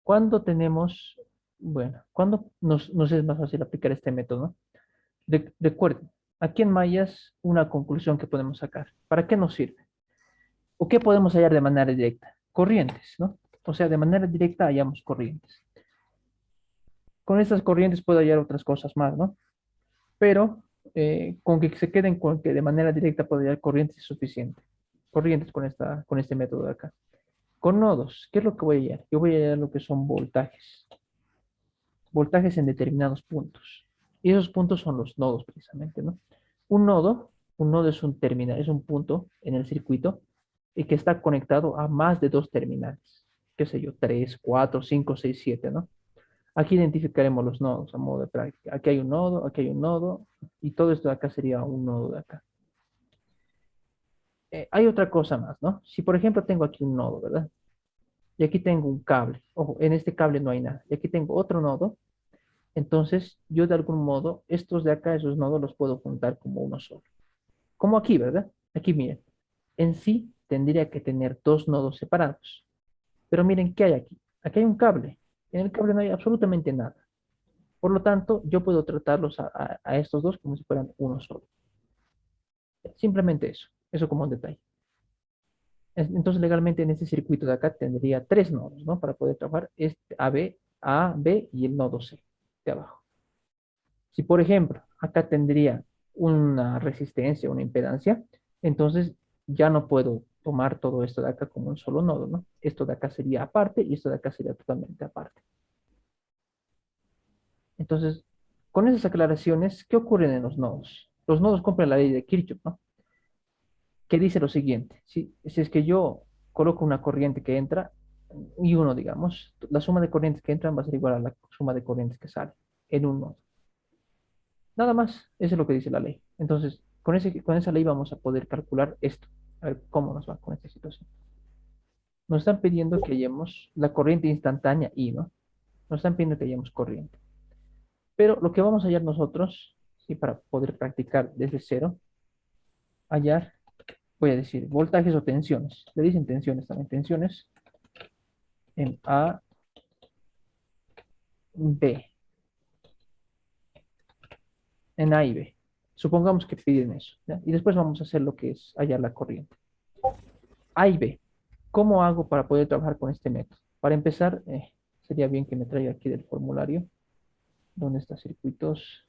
Cuando tenemos, bueno, cuando nos es más fácil aplicar este método, ¿no? Recuerden, aquí en Mayas, una conclusión que podemos sacar. ¿Para qué nos sirve? ¿O qué podemos hallar de manera directa? Corrientes, ¿no? O sea, de manera directa hallamos corrientes. Con estas corrientes puedo hallar otras cosas más, ¿no? Pero con que se queden con que de manera directa puedo hallar corrientes es suficiente. Corrientes con este método de acá. Con nodos, ¿qué es lo que voy a hallar? Yo voy a hallar lo que son voltajes. Voltajes en determinados puntos. Y esos puntos son los nodos precisamente, ¿no? Un nodo, un nodo es un terminal, es un punto en el circuito y que está conectado a más de dos terminales. Qué sé yo, tres, cuatro, cinco, seis, siete, ¿no? Aquí identificaremos los nodos a modo de práctica. Aquí hay un nodo, y todo esto de acá sería un nodo de acá. Hay otra cosa más, ¿no? Si por ejemplo tengo aquí un nodo, ¿verdad? Y aquí tengo un cable. Ojo, en este cable no hay nada. Y aquí tengo otro nodo. Entonces, yo de algún modo, estos de acá, esos nodos los puedo juntar como uno solo. Como aquí, ¿verdad? Aquí miren, en sí tendría que tener dos nodos separados. Pero miren, ¿qué hay aquí? Aquí hay un cable. En el cable no hay absolutamente nada. Por lo tanto, yo puedo tratarlos a estos dos como si fueran uno solo. Simplemente eso como un detalle. Entonces, legalmente en este circuito de acá tendría tres nodos, ¿no? Para poder trabajar este A, B y el nodo C de abajo. Si, por ejemplo, acá tendría una resistencia, una impedancia, entonces ya no puedo tomar todo esto de acá como un solo nodo, ¿no? Esto de acá sería aparte y esto de acá sería totalmente aparte. Entonces, con esas aclaraciones, ¿qué ocurren en los nodos? Los nodos cumplen la ley de Kirchhoff, ¿no? Que dice lo siguiente: si es que yo coloco una corriente que entra y uno, digamos, la suma de corrientes que entran va a ser igual a la suma de corrientes que salen en un nodo. Nada más, eso es lo que dice la ley. Entonces, con esa ley vamos a poder calcular esto. A ver cómo nos va con esta situación. Nos están pidiendo que hallemos la corriente instantánea I, ¿no? Nos están pidiendo que hallemos corriente. Pero lo que vamos a hallar nosotros, ¿sí? Para poder practicar desde cero, hallar, voy a decir, voltajes o tensiones. Le dicen tensiones también, tensiones en A, B, en A y B. Supongamos que piden eso, ¿ya? Y después vamos a hacer lo que es hallar la corriente. A y B. ¿Cómo hago para poder trabajar con este método? Para empezar, sería bien que me traiga aquí del formulario, donde está circuitos.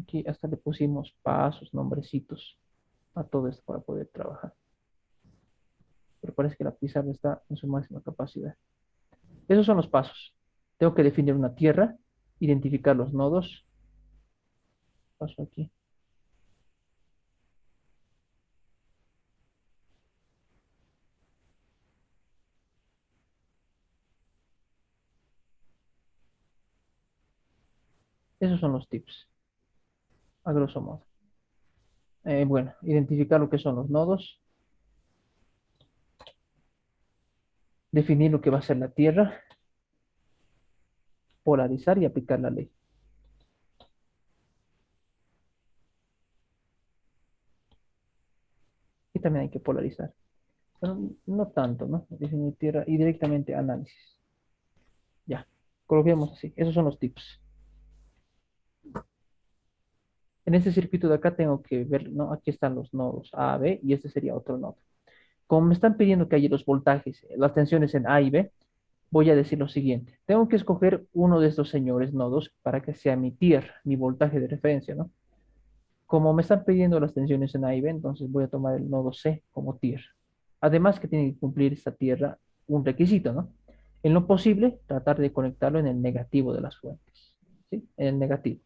Aquí hasta le pusimos pasos, nombrecitos a todo esto para poder trabajar. Pero parece que la pizarra está en su máxima capacidad. Esos son los pasos. Tengo que definir una tierra, identificar los nodos. Paso aquí. Esos son los tips, a grosso modo. Bueno, identificar lo que son los nodos, definir lo que va a ser la tierra, polarizar y aplicar la ley. Y también hay que polarizar. Pero no tanto, ¿no? Definir tierra y directamente análisis. Ya, coloquemos así. Esos son los tips. En este circuito de acá tengo que ver, ¿no? Aquí están los nodos A, B y este sería otro nodo. Como me están pidiendo que haya los voltajes, las tensiones en A y B, voy a decir lo siguiente. Tengo que escoger uno de estos señores nodos para que sea mi tier, mi voltaje de referencia, ¿no? Como me están pidiendo las tensiones en A y B, entonces voy a tomar el nodo C como tier. Además que tiene que cumplir esta tierra un requisito, ¿no? En lo posible, tratar de conectarlo en el negativo de las fuentes, ¿sí? En el negativo.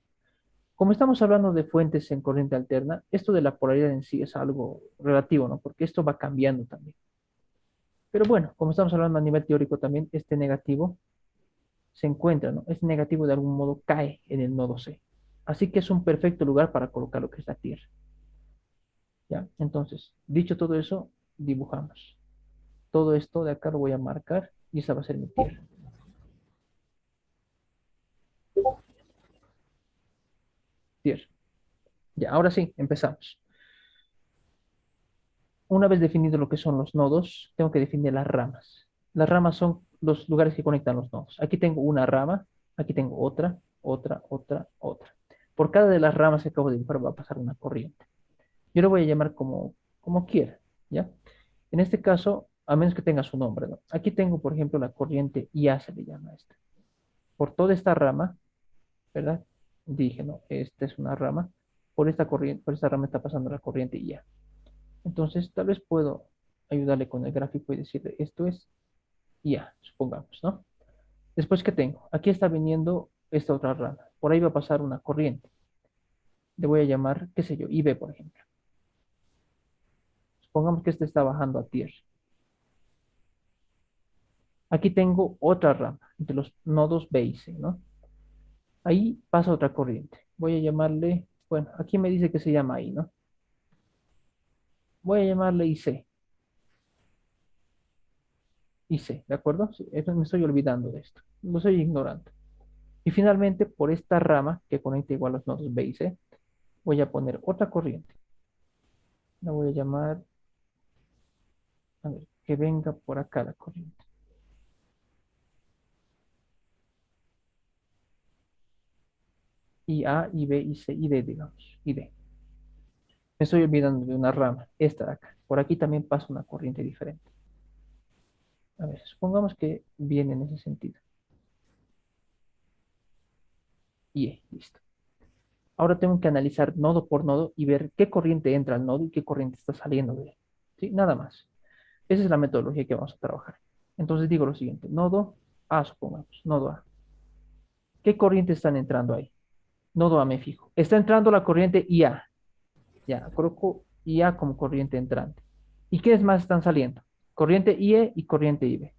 Como estamos hablando de fuentes en corriente alterna, esto de la polaridad en sí es algo relativo, ¿no? Porque esto va cambiando también. Pero bueno, como estamos hablando a nivel teórico también, este negativo se encuentra, ¿no? Este negativo de algún modo cae en el nodo C. Así que es un perfecto lugar para colocar lo que es la tierra. ¿Ya? Entonces, dicho todo eso, dibujamos. Todo esto de acá lo voy a marcar y esa va a ser mi tierra. Tierra. Ya, ahora sí, empezamos. Una vez definido lo que son los nodos, tengo que definir las ramas. Las ramas son los lugares que conectan los nodos. Aquí tengo una rama, aquí tengo otra, otra, otra, otra. Por cada de las ramas que acabo de dibujar va a pasar una corriente. Yo lo voy a llamar como quiera, ¿ya? En este caso, a menos que tenga su nombre, ¿no? Aquí tengo, por ejemplo, la corriente IA se le llama a esta. Por toda esta rama, ¿verdad? Dije, ¿no? Esta es una rama. Por esta corriente, por esta rama está pasando la corriente IA. Entonces, tal vez puedo ayudarle con el gráfico y decirle, esto es IA, supongamos, ¿no? Después, ¿qué tengo? Aquí está viniendo esta otra rama. Por ahí va a pasar una corriente. Le voy a llamar, qué sé yo, IB, por ejemplo. Supongamos que este está bajando a tierra. Aquí tengo otra rama entre los nodos B y C, ¿no? Ahí pasa otra corriente. Voy a llamarle, bueno, aquí me dice que se llama I, ¿no? Voy a llamarle IC, IC, ¿de acuerdo? Sí, me estoy olvidando de esto, lo estoy ignorando. Y finalmente, por esta rama que conecta igual los nodos B y C, voy a poner otra corriente. La voy a llamar, a ver, que venga por acá la corriente. Y A, y B, y C, y D, digamos, y D. Me estoy olvidando de una rama, esta de acá. Por aquí también pasa una corriente diferente. A ver, supongamos que viene en ese sentido. Y listo. Ahora tengo que analizar nodo por nodo y ver qué corriente entra al nodo y qué corriente está saliendo de él. ¿Sí? Nada más. Esa es la metodología que vamos a trabajar. Entonces digo lo siguiente, nodo A, supongamos, nodo A. ¿Qué corrientes están entrando ahí? Nodo A me fijo. Está entrando la corriente IA. Ya, coloco IA como corriente entrante. ¿Y quiénes más están saliendo? Corriente IE y corriente IB.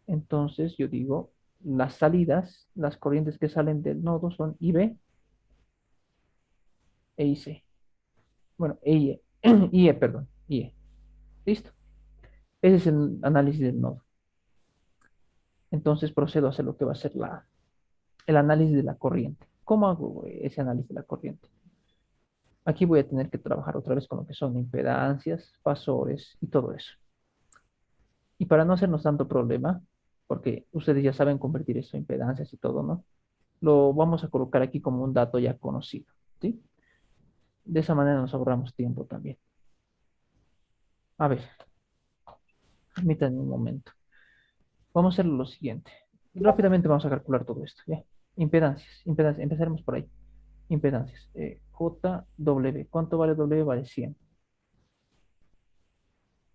Entonces yo digo, las salidas, las corrientes que salen del nodo son IB e IC. Bueno, EIE, IE, perdón, IE. ¿Listo? Ese es el análisis del nodo. Entonces procedo a hacer lo que va a ser el análisis de la corriente. ¿Cómo hago ese análisis de la corriente? Aquí voy a tener que trabajar otra vez con lo que son impedancias, fasores y todo eso. Y para no hacernos tanto problema, porque ustedes ya saben convertir esto en impedancias y todo, ¿no? Lo vamos a colocar aquí como un dato ya conocido, ¿sí? De esa manera nos ahorramos tiempo también. A ver, permítanme un momento. Vamos a hacer lo siguiente. Rápidamente vamos a calcular todo esto, ¿ya? Impedancias, empezaremos por ahí. Impedancias. JW. ¿Cuánto vale W? Vale 100.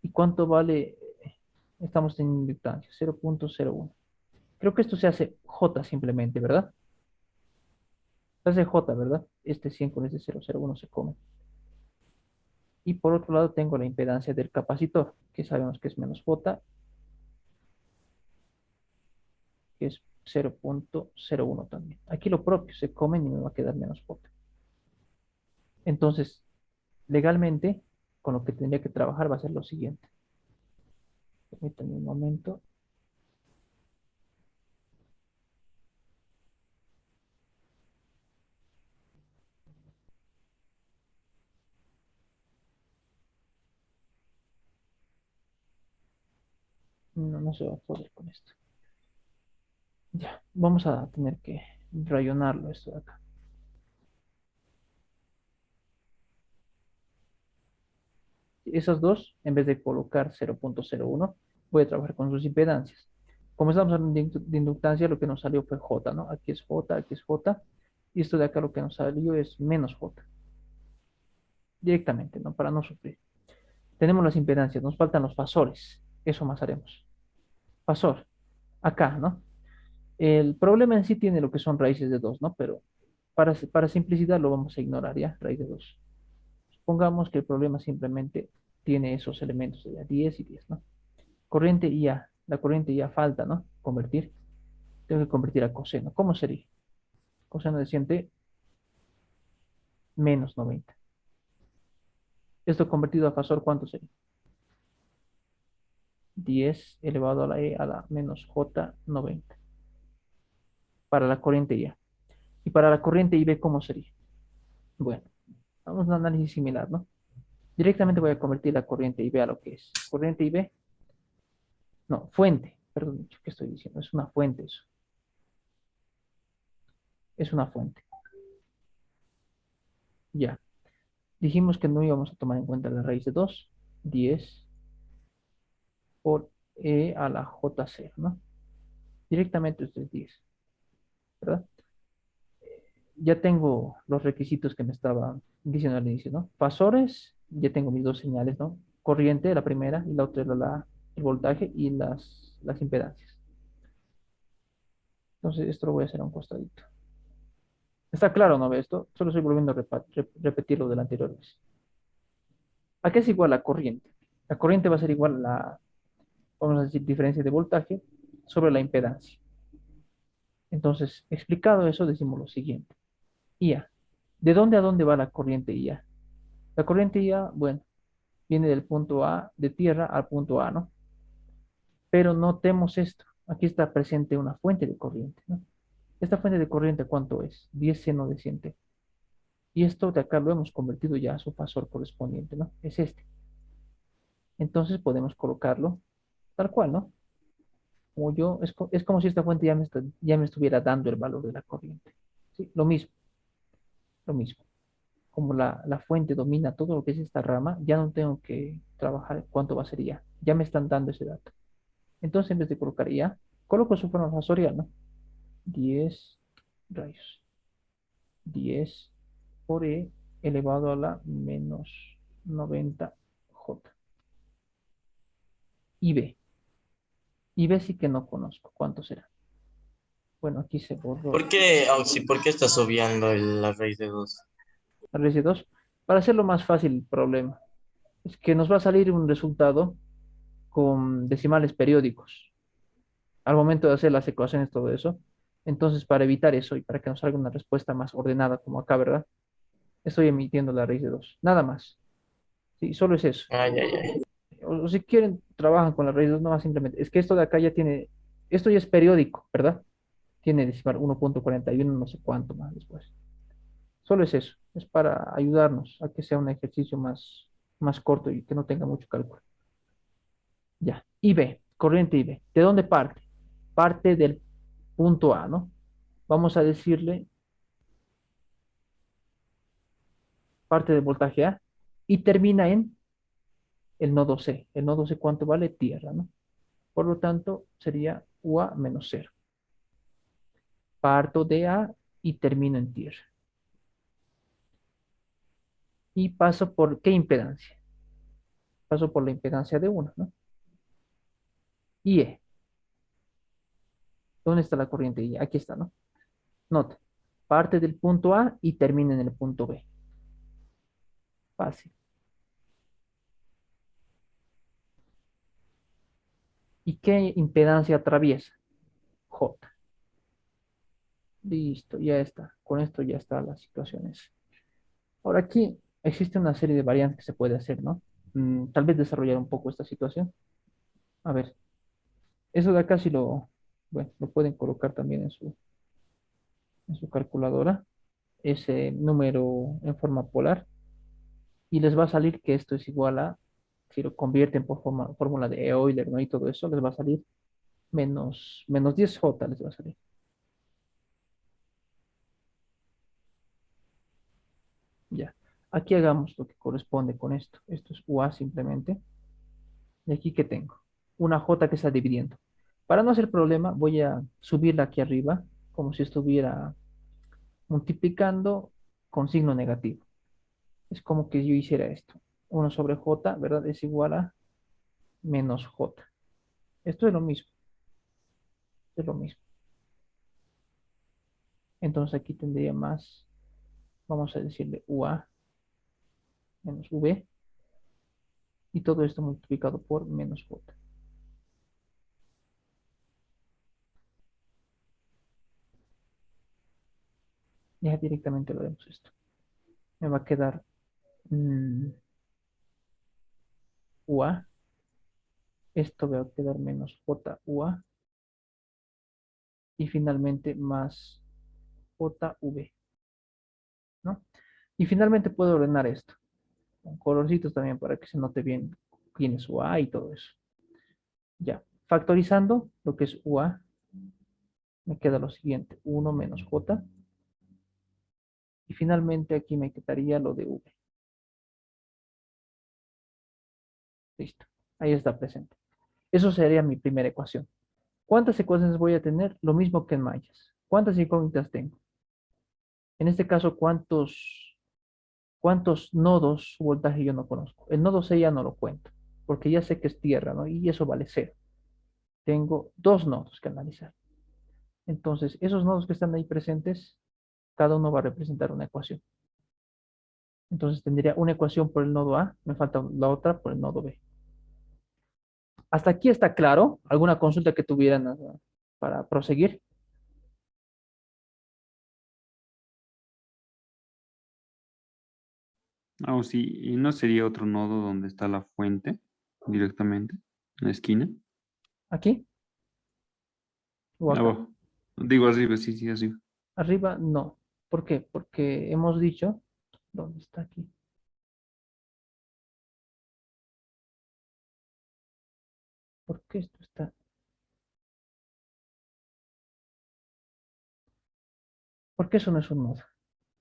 ¿Y cuánto vale? Estamos en inductancia, 0.01. Creo que esto se hace J simplemente, ¿verdad? Se hace J, ¿verdad? Este 100 con este 0.01 se come. Y por otro lado tengo la impedancia del capacitor, que sabemos que es menos J, que es 0.01 también. Aquí lo propio, se comen y me va a quedar menos J. Entonces, legalmente, con lo que tendría que trabajar va a ser lo siguiente. Permítanme un momento. No, no se va a poder con esto. Ya, vamos a tener que rayonarlo esto de acá. Esos dos, en vez de colocar 0.01, voy a trabajar con sus impedancias. Como estamos hablando de inductancia, lo que nos salió fue J, ¿no? Aquí es J, y esto de acá lo que nos salió es menos J, directamente, ¿no? Para no sufrir. Tenemos las impedancias, nos faltan los fasores, eso más haremos. Fasor, acá, ¿no? El problema en sí tiene lo que son raíces de 2, ¿no? Pero para simplicidad lo vamos a ignorar, ¿ya? Raíz de 2. Supongamos que el problema simplemente tiene esos elementos de 10 y 10, ¿no? Corriente IA, la corriente IA falta, ¿no? Convertir. Tengo que convertir a coseno. ¿Cómo sería? Coseno de 100 menos 90. Esto convertido a fasor, ¿cuánto sería? 10 elevado a la E a la menos J 90. Para la corriente IA. Y para la corriente IB, ¿cómo sería? Bueno, vamos a un análisis similar, ¿no? Directamente voy a convertir la corriente IB a lo que es. Corriente IB, no, fuente, perdón, ¿qué estoy diciendo? Es una fuente eso, es una fuente. Ya, dijimos que no íbamos a tomar en cuenta la raíz de 2, 10 por E a la J0, ¿no? Directamente esto es 10, ¿verdad? Ya tengo los requisitos que me estaba diciendo al inicio, ¿no? Fasores, ya tengo mis dos señales, ¿no? Corriente, la primera, y la otra era el voltaje y las impedancias. Entonces, esto lo voy a hacer a un costadito. Está claro, ¿no ve esto? Solo estoy volviendo a repetir lo de la anterior vez. ¿A qué es igual la corriente? La corriente va a ser igual a la, vamos a decir, diferencia de voltaje sobre la impedancia. Entonces, explicado eso, decimos lo siguiente. IA. ¿De dónde a dónde va la corriente IA? La corriente IA, bueno, viene del punto A de tierra al punto A, ¿no? Pero notemos esto. Aquí está presente una fuente de corriente, ¿no? Esta fuente de corriente, ¿cuánto es? 10 seno de 100T. Y esto de acá lo hemos convertido ya a su fasor correspondiente, ¿no? Es este. Entonces podemos colocarlo tal cual, ¿no? Como yo, es como si esta fuente ya me estuviera dando el valor de la corriente. ¿Sí? Lo mismo, lo mismo. Como la fuente domina todo lo que es esta rama, ya no tengo que trabajar cuánto va a ser ya. Ya me están dando ese dato. Entonces, en vez de colocar ya, coloco su forma fasorial, ¿no? 10 rayos. 10 por E elevado a la menos 90J. Y B. Y B sí que no conozco. ¿Cuánto será? Bueno, aquí se borró ¿Por qué, Auxi, por qué estás obviando la raíz de dos? la raíz de 2. Para hacerlo más fácil el problema, es que nos va a salir un resultado con decimales periódicos. Al momento de hacer las ecuaciones, todo eso. Entonces, para evitar eso y para que nos salga una respuesta más ordenada como acá, ¿verdad? Estoy emitiendo la raíz de 2. Nada más. Sí, solo es eso. Ay, ay, ay. O si quieren, trabajan con la raíz de 2, no más simplemente. Es que esto de acá ya tiene, esto ya es periódico, ¿verdad? Tiene decimal 1.41, no sé cuánto más después. Solo es eso. Es para ayudarnos a que sea un ejercicio más corto y que no tenga mucho cálculo. Ya. IB, corriente IB. ¿De dónde parte? Parte del punto A, ¿no? Vamos a decirle parte del voltaje A y termina en el nodo C. El nodo C, ¿cuánto vale? Tierra, ¿no? Por lo tanto, sería UA menos cero. Parto de A y termino en tierra. Y paso por, ¿qué impedancia? Paso por la impedancia de una, ¿no? Y E. ¿Dónde está la corriente I? Aquí está, ¿no? Nota. Parte del punto A y termina en el punto B. Fácil. ¿Y qué impedancia atraviesa? J. Listo, ya está. Con esto ya está las situaciones. Ahora aquí existe una serie de variantes que se puede hacer, ¿no? Tal vez desarrollar un poco esta situación. A ver, eso de acá sí bueno, lo pueden colocar también en su calculadora, ese número en forma polar, y les va a salir que esto es igual a, si lo convierten por fórmula de Euler, ¿no? Y todo eso, les va a salir menos 10J les va a salir. Ya. Aquí hagamos lo que corresponde con esto. Esto es UA simplemente. ¿Y aquí qué tengo? Una J que está dividiendo. Para no hacer problema, voy a subirla aquí arriba, como si estuviera multiplicando con signo negativo. Es como que yo hiciera esto. 1/J, ¿verdad? Es igual a menos J. Esto es lo mismo, es lo mismo. Entonces aquí tendría más, vamos a decirle UA menos V, y todo esto multiplicado por menos J. Ya directamente lo vemos esto. Me va a quedar UA, esto va a quedar menos J UA, y finalmente más JV, ¿no? Y finalmente puedo ordenar esto. con colorcitos también para que se note bien quién es UA y todo eso. Ya, factorizando lo que es UA, me queda lo siguiente, 1 menos J, y finalmente aquí me quedaría lo de V. Listo, ahí está presente. Eso sería mi primera ecuación. ¿Cuántas ecuaciones voy a tener? Lo mismo que en mallas. ¿Cuántas incógnitas tengo? En este caso, ¿cuántos nodos su voltaje yo no conozco? El nodo C ya no lo cuento, porque ya sé que es tierra, ¿no? Y eso vale cero. Tengo dos nodos que analizar. Entonces, esos nodos que están ahí presentes, cada uno va a representar una ecuación. Entonces, tendría una ecuación por el nodo A, me falta la otra por el nodo B. ¿Hasta aquí está claro? ¿Alguna consulta que tuvieran para proseguir? Ah, o sí, y no sería otro nodo donde está la fuente directamente, en la esquina. ¿Aquí o acá? Abajo. Digo arriba, sí, sí, arriba. Arriba, no. ¿Por qué? Porque hemos dicho, ¿dónde está aquí? ¿Por qué esto está? ¿Por qué eso no es un nodo?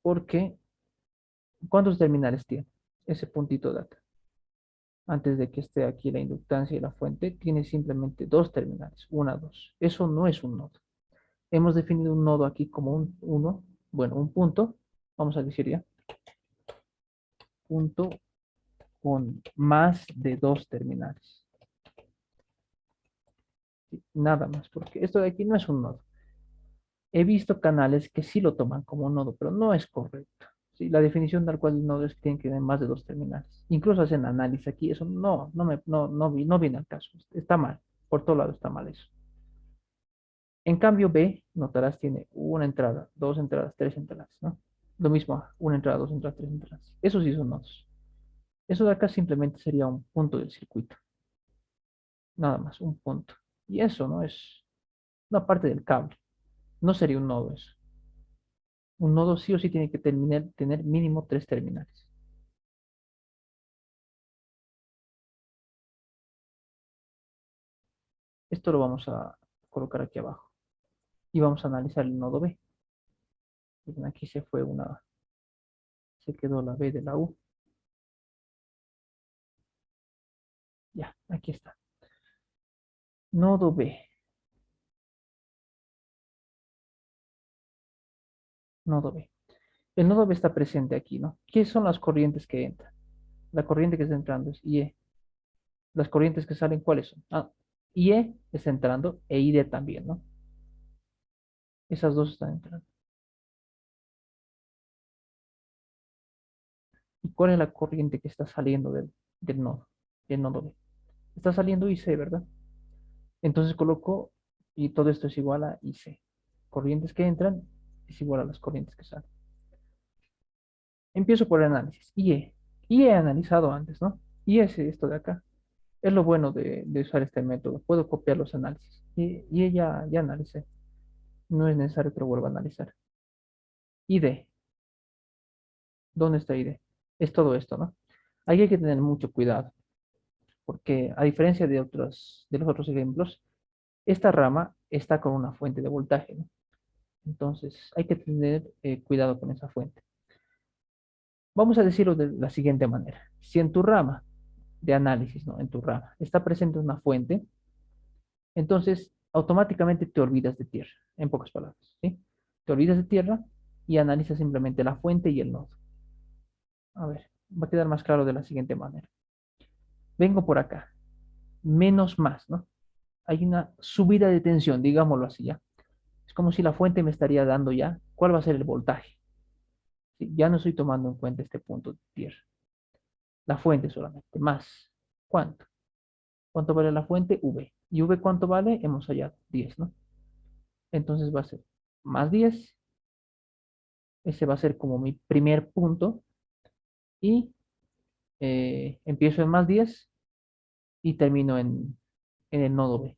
Porque, ¿cuántos terminales tiene ese puntito de acá? Antes de que esté aquí la inductancia y la fuente, tiene simplemente dos terminales, una, dos. Eso no es un nodo. Hemos definido un nodo aquí como un uno, bueno, un punto, vamos a decir ya, punto con más de dos terminales. ¿Sí? Nada más, porque esto de aquí no es un nodo. He visto canales que sí lo toman como un nodo, pero no es correcto. ¿Sí? La definición tal cual de nodo es que tienen que tener más de dos terminales. Incluso hacen análisis aquí, eso no viene al caso. Está mal, por todo lado está mal eso. En cambio, B, notarás, tiene una entrada, dos entradas, tres entradas, ¿no? Lo mismo A, una entrada, dos entradas, tres entradas. Eso sí son nodos. Eso de acá simplemente sería un punto del circuito. Nada más, un punto. Y eso no es una parte del cable. No sería un nodo eso. Un nodo sí o sí tiene que tener mínimo tres terminales. Esto lo vamos a colocar aquí abajo. Y vamos a analizar el nodo B. Miren, aquí se quedó la B de la U. Ya, aquí está. Nodo B. Nodo B. El nodo B está presente aquí, ¿no? ¿Qué son las corrientes que entran? La corriente que está entrando es IE. Las corrientes que salen, ¿cuáles son? Ah, IE está entrando e ID también, ¿no? Esas dos están entrando. ¿Y cuál es la corriente que está saliendo del nodo B? Está saliendo IC, ¿verdad? Entonces coloco, y todo esto es igual a IC. Corrientes que entran es igual a las corrientes que salen. Empiezo por el análisis. IE. IE he analizado antes, ¿no? IE es esto de acá. Es lo bueno de usar este método. Puedo copiar los análisis. Y ya analicé. No es necesario que lo vuelva a analizar. ID. ¿Dónde está ID? Es todo esto, ¿no? Ahí hay que tener mucho cuidado, porque a diferencia de los otros ejemplos, esta rama está con una fuente de voltaje, ¿no? Entonces, hay que tener cuidado con esa fuente. Vamos a decirlo de la siguiente manera. Si en tu rama de análisis, ¿no? En tu rama está presente una fuente, entonces automáticamente te olvidas de tierra, en pocas palabras, ¿sí? Te olvidas de tierra y analizas simplemente la fuente y el nodo. A ver, va a quedar más claro de la siguiente manera. Vengo por acá, menos más, ¿no? Hay una subida de tensión, digámoslo así, ¿ya? Es como si la fuente me estaría dando ya cuál va a ser el voltaje. ¿Sí? Ya no estoy tomando en cuenta este punto de tierra. La fuente solamente, más. ¿Cuánto? ¿Cuánto vale la fuente? V. ¿Y V cuánto vale? Hemos hallado 10, ¿no? Entonces va a ser más 10. Ese va a ser como mi primer punto. Y empiezo en más 10 y termino en el nodo B.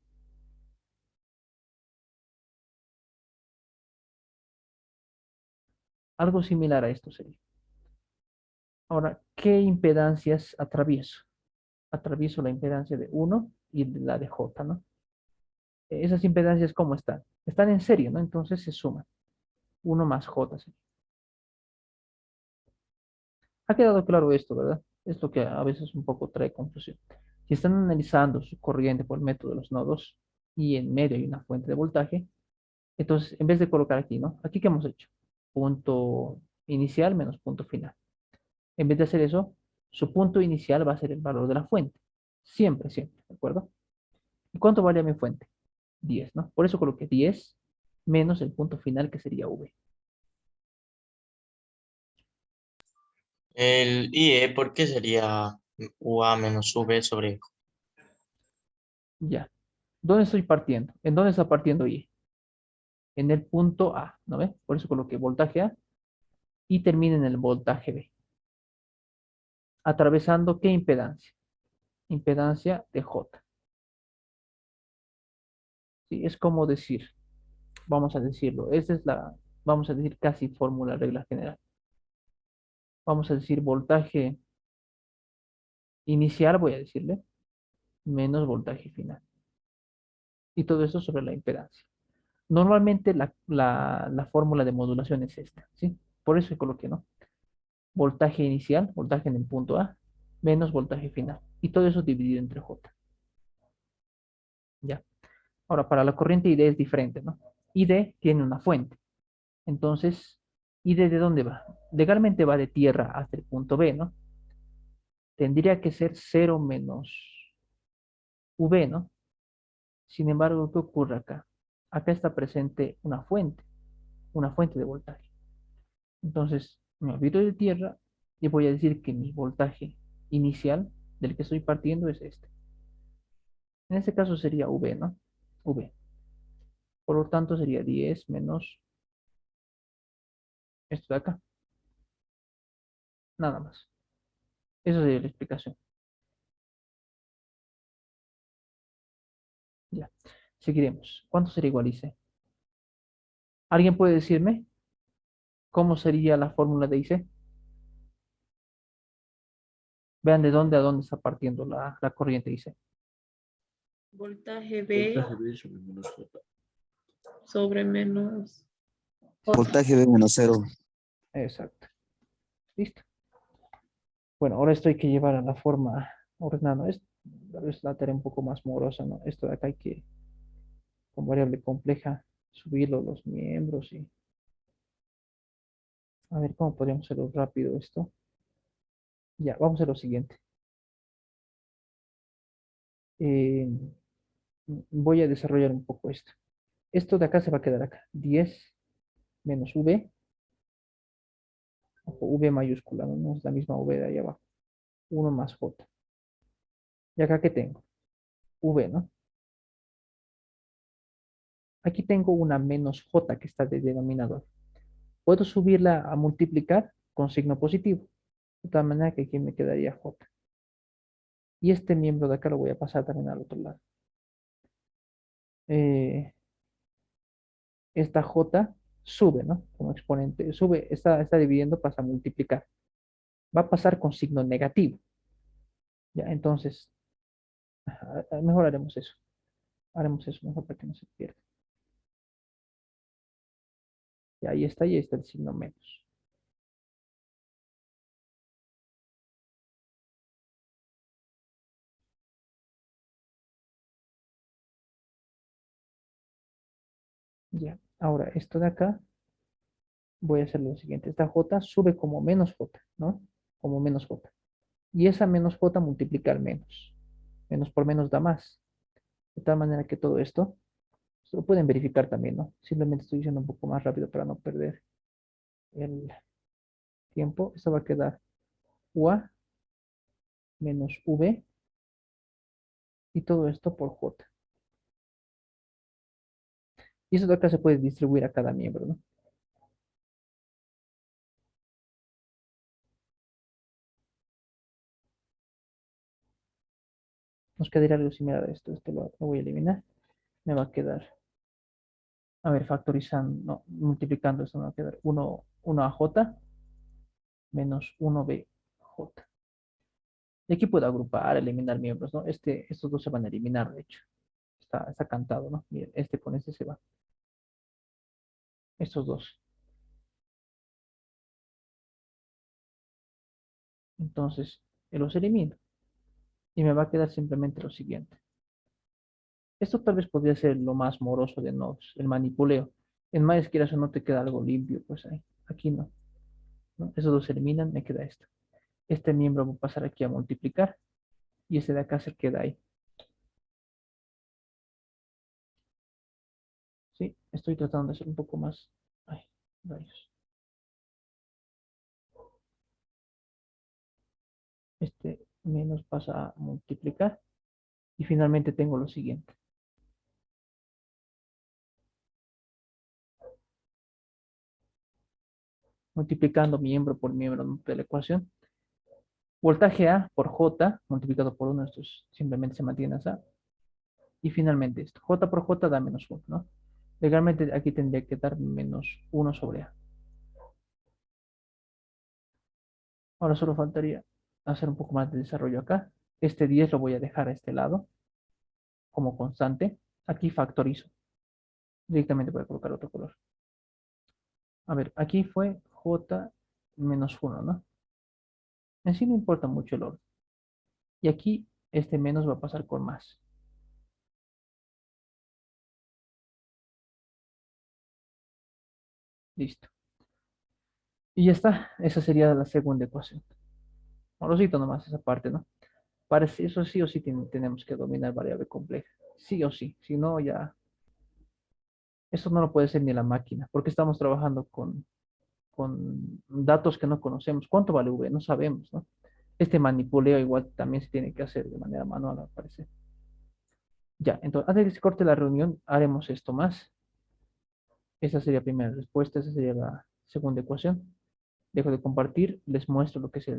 Algo similar a esto sería. Ahora, ¿qué impedancias atravieso? Atravieso la impedancia de uno y la de J, ¿no? Esas impedancias, ¿cómo están? Están en serie, ¿no? Entonces se suman. Uno más J. ¿Sí? Ha quedado claro esto, ¿verdad? Es lo que a veces un poco trae confusión. Si están analizando su corriente por el método de los nodos y en medio hay una fuente de voltaje, entonces en vez de colocar aquí, ¿no? Aquí, ¿qué hemos hecho? Punto inicial menos punto final. En vez de hacer eso, su punto inicial va a ser el valor de la fuente. Siempre, siempre, ¿de acuerdo? ¿Y cuánto vale mi fuente? 10, ¿no? Por eso coloqué 10 menos el punto final que sería V. El IE, ¿por qué sería UA menos V sobre Ya. ¿Dónde estoy partiendo? ¿En dónde está partiendo I? En el punto A, ¿no ve? Por eso coloqué voltaje A y termina en el voltaje B. ¿Atravesando qué impedancia? Impedancia de J. ¿Sí? Es como decir, vamos a decirlo, esta es la, vamos a decir casi fórmula, regla general. Vamos a decir voltaje inicial, voy a decirle, menos voltaje final. Y todo eso sobre la impedancia. Normalmente la fórmula de modulación es esta, ¿sí? Por eso coloqué, ¿no? Voltaje inicial, voltaje en el punto A, menos voltaje final. Y todo eso dividido entre J. ¿Ya? Ahora, para la corriente ID es diferente, ¿no? ID tiene una fuente. Entonces, ¿ID de dónde va? Legalmente va de tierra hasta el punto B, ¿no? Tendría que ser cero menos V, ¿no? Sin embargo, ¿qué ocurre acá? Acá está presente una fuente de voltaje. Entonces, me olvido de tierra y voy a decir que mi voltaje inicial del que estoy partiendo es este. En este caso sería V, ¿no? V. Por lo tanto, sería 10 menos esto de acá. Nada más. Esa sería la explicación. Ya. Seguiremos. ¿Cuánto sería igual a IC? ¿Alguien puede decirme cómo sería la fórmula de IC? Vean de dónde a dónde está partiendo la corriente IC. Voltaje B Voltaje B sobre menos J. sobre menos J. Voltaje B menos cero. Exacto. Listo. Bueno, ahora esto hay que llevar a la forma ordenada. Tal vez la tarea un poco más morosa, ¿no? Esto de acá hay que, con variable compleja, subirlo los miembros y a ver cómo podríamos hacerlo rápido esto. Ya, vamos a lo siguiente. Eh, voy a desarrollar un poco esto. Esto de acá se va a quedar acá. 10 menos V, ojo, V mayúscula, no es la misma V de ahí abajo. 1 más J. ¿Y acá qué tengo? V, ¿no? Aquí tengo una menos J que está de denominador. Puedo subirla a multiplicar con signo positivo. De tal manera que aquí me quedaría J. Y este miembro de acá lo voy a pasar también al otro lado. Eh, esta J sube, ¿no? Como exponente. Sube, está dividiendo, pasa a multiplicar. Va a pasar con signo negativo. Ya, entonces, mejor haremos eso. Haremos eso mejor para que no se pierda. Y ahí está el signo menos. Ya, ahora esto de acá, voy a hacer lo siguiente. Esta J sube como menos J, ¿no? Como menos J. Y esa menos J multiplica al menos. Menos por menos da más. De tal manera que todo esto, lo pueden verificar también, ¿no? Simplemente estoy diciendo un poco más rápido para no perder el tiempo. Esto va a quedar UA menos V y todo esto por J. Y eso de acá se puede distribuir a cada miembro, ¿no? Nos quedaría algo similar a esto. Esto lo voy a eliminar. Me va a quedar, a ver, factorizando, no, multiplicando esto me va a quedar 1 a J menos 1B J. Y aquí puedo agrupar, eliminar miembros, ¿no? Estos dos se van a eliminar, de hecho. Está cantado, ¿no? Miren, este con este se va. Estos dos. Entonces, los elimino. Y me va a quedar simplemente lo siguiente. Esto tal vez podría ser lo más moroso de nodos, el manipuleo. En MySQL o no te queda algo limpio, pues ahí. Aquí no, ¿no? Esos dos se eliminan, me queda esto. Este miembro va a pasar aquí a multiplicar y este de acá se queda ahí. ¿Sí? Estoy tratando de hacer un poco más. Ay, rayos. Este menos pasa a multiplicar y finalmente tengo lo siguiente. Multiplicando miembro por miembro, ¿no?, de la ecuación. Voltaje A por J multiplicado por 1, esto simplemente se mantiene así. Y finalmente esto, J por J da menos 1, ¿no? Legalmente aquí tendría que dar menos 1 sobre A. Ahora solo faltaría hacer un poco más de desarrollo acá. Este 10 lo voy a dejar a este lado como constante. Aquí factorizo. Directamente voy a colocar otro color. A ver, aquí fue J menos 1, ¿no? En sí no importa mucho el orden. Y aquí este menos va a pasar con más. Listo. Y ya está. Esa sería la segunda ecuación. Morosito nomás esa parte, ¿no? Parece, eso sí o sí tenemos que dominar variable compleja. Sí o sí. Si no, ya... Esto no lo puede ser ni la máquina, porque estamos trabajando con datos que no conocemos. ¿Cuánto vale V? No sabemos, ¿no? Este manipuleo igual también se tiene que hacer de manera manual, al parecer. Ya, entonces, antes de que se corte la reunión, haremos esto más. Esa sería la primera respuesta, esa sería la segunda ecuación. Dejo de compartir, les muestro lo que es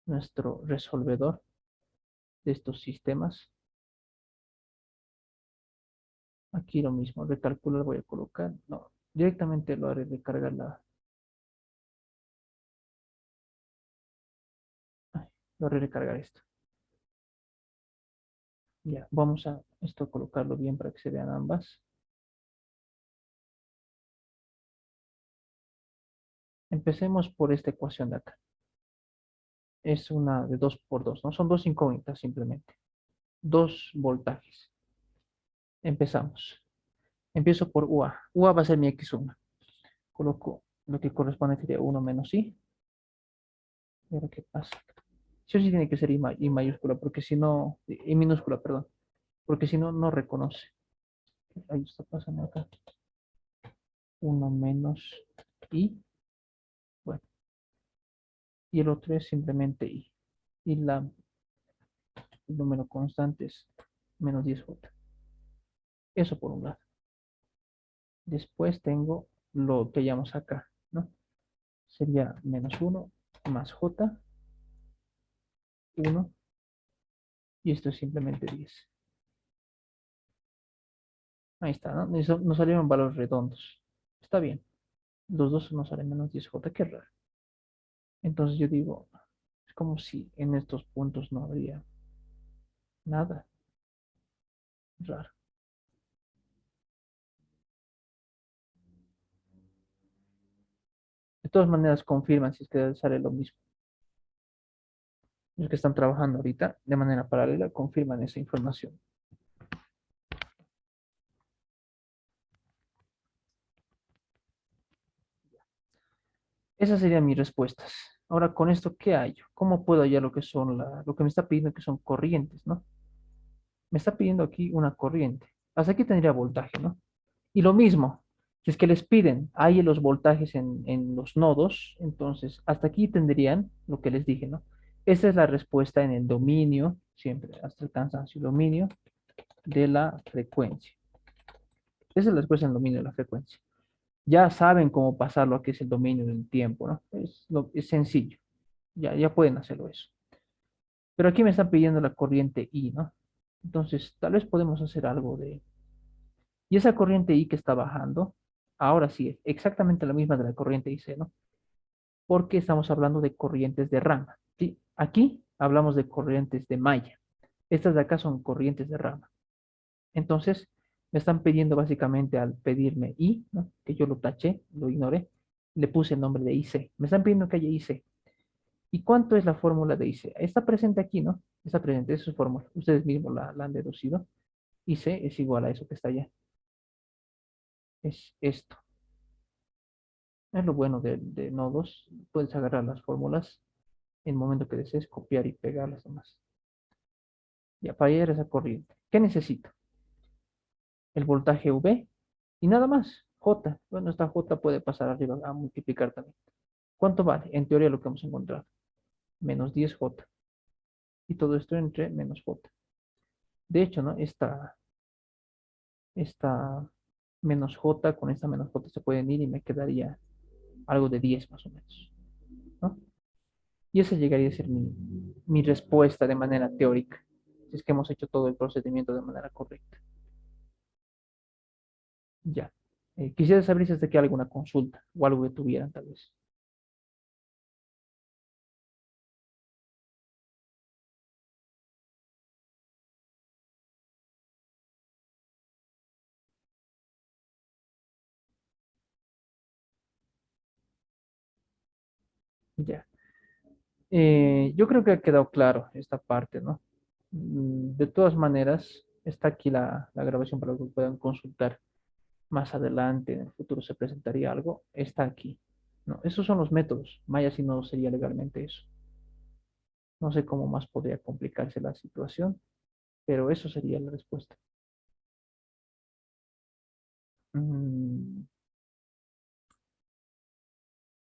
nuestro resolvedor de estos sistemas. Aquí lo mismo, recalcular voy a colocar, no, directamente lo haré de cargar lo haré recargar esto. Ya, vamos a esto colocarlo bien para que se vean ambas. Empecemos por esta ecuación de acá. Es una de 2 por 2, ¿no? Son dos incógnitas simplemente. Dos voltajes. Empezamos. Empiezo por UA. UA va a ser mi X1. Coloco lo que corresponde sería 1 menos I. Y ahora, ¿qué pasa? Sí o sí tiene que ser I mayúscula, porque si no, I minúscula, perdón, porque si no, no reconoce. Ahí está pasando acá. 1 menos I. Bueno, y el otro es simplemente I. Y el número constante es menos 10J. Eso por un lado. Después tengo lo que llamamos acá, ¿no? Sería menos 1 más J, 1, y esto es simplemente 10. Ahí está, ¿no? Nos salieron valores redondos. Está bien. Los dos nos salen menos 10J, qué raro. Entonces yo digo, es como si en estos puntos no habría nada raro. De todas maneras, confirman si es que sale lo mismo. Los que están trabajando ahorita de manera paralela confirman esa información. Esas serían mis respuestas. Ahora, con esto, ¿qué hallo? ¿Cómo puedo hallar lo que son lo que me está pidiendo que son corrientes, ¿no? Me está pidiendo aquí una corriente. Hasta aquí tendría voltaje, ¿no? Y lo mismo, si es que les piden, hay los voltajes en los nodos, entonces hasta aquí tendrían lo que les dije, ¿no? Esa es la respuesta en el dominio, siempre hasta el cansancio, dominio de la frecuencia. Esa es la respuesta en el dominio de la frecuencia. Ya saben cómo pasarlo a que es el dominio del tiempo, ¿no? Es sencillo, ya pueden hacerlo eso. Pero aquí me están pidiendo la corriente I, ¿no? Entonces, tal vez podemos hacer algo de... Y esa corriente I que está bajando, ahora sí es exactamente la misma de la corriente IC, ¿no? porque estamos hablando de corrientes de rama, ¿sí? Aquí hablamos de corrientes de malla. Estas de acá son corrientes de rama. Entonces, me están pidiendo básicamente al pedirme I, ¿no? Que yo lo taché, lo ignoré, le puse el nombre de IC. Me están pidiendo que haya IC. ¿Y cuánto es la fórmula de IC? Está presente aquí, ¿no? Está presente, esa es su fórmula. Ustedes mismos la han deducido. IC es igual a eso que está allá. Es esto. Es lo bueno de nodos. Puedes agarrar las fórmulas en el momento que desees, copiar y pegar las demás. Ya, para hallar esa corriente. ¿Qué necesito? El voltaje V y nada más. J. Bueno, esta J puede pasar arriba a multiplicar también. ¿Cuánto vale? En teoría lo que hemos encontrado. Menos 10J. Y todo esto entre menos J. De hecho, ¿no? Esta menos J con esta menos J se pueden ir y me quedaría algo de 10 más o menos, ¿no? Y esa llegaría a ser mi respuesta de manera teórica, si es que hemos hecho todo el procedimiento de manera correcta. Ya. Quisiera saber si hasta aquí hay alguna consulta o algo que tuvieran tal vez. Ya. Yo creo que ha quedado claro esta parte, ¿no? De todas maneras, está aquí la grabación para que puedan consultar más adelante, en el futuro se presentaría algo, está aquí, ¿no? Esos son los métodos. Maya si no sería legalmente eso. No sé cómo más podría complicarse la situación, pero eso sería la respuesta. Mm,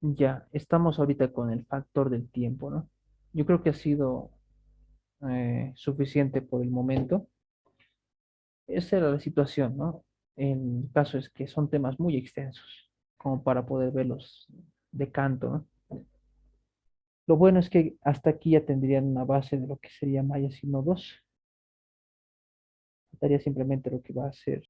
ya, estamos ahorita con el factor del tiempo, ¿no? Yo creo que ha sido suficiente por el momento. Esa era la situación, ¿no? El caso es que son temas muy extensos, como para poder verlos de canto, ¿no? Lo bueno es que hasta aquí ya tendrían una base de lo que sería Maya Sino 2. Estaría simplemente lo que va a ser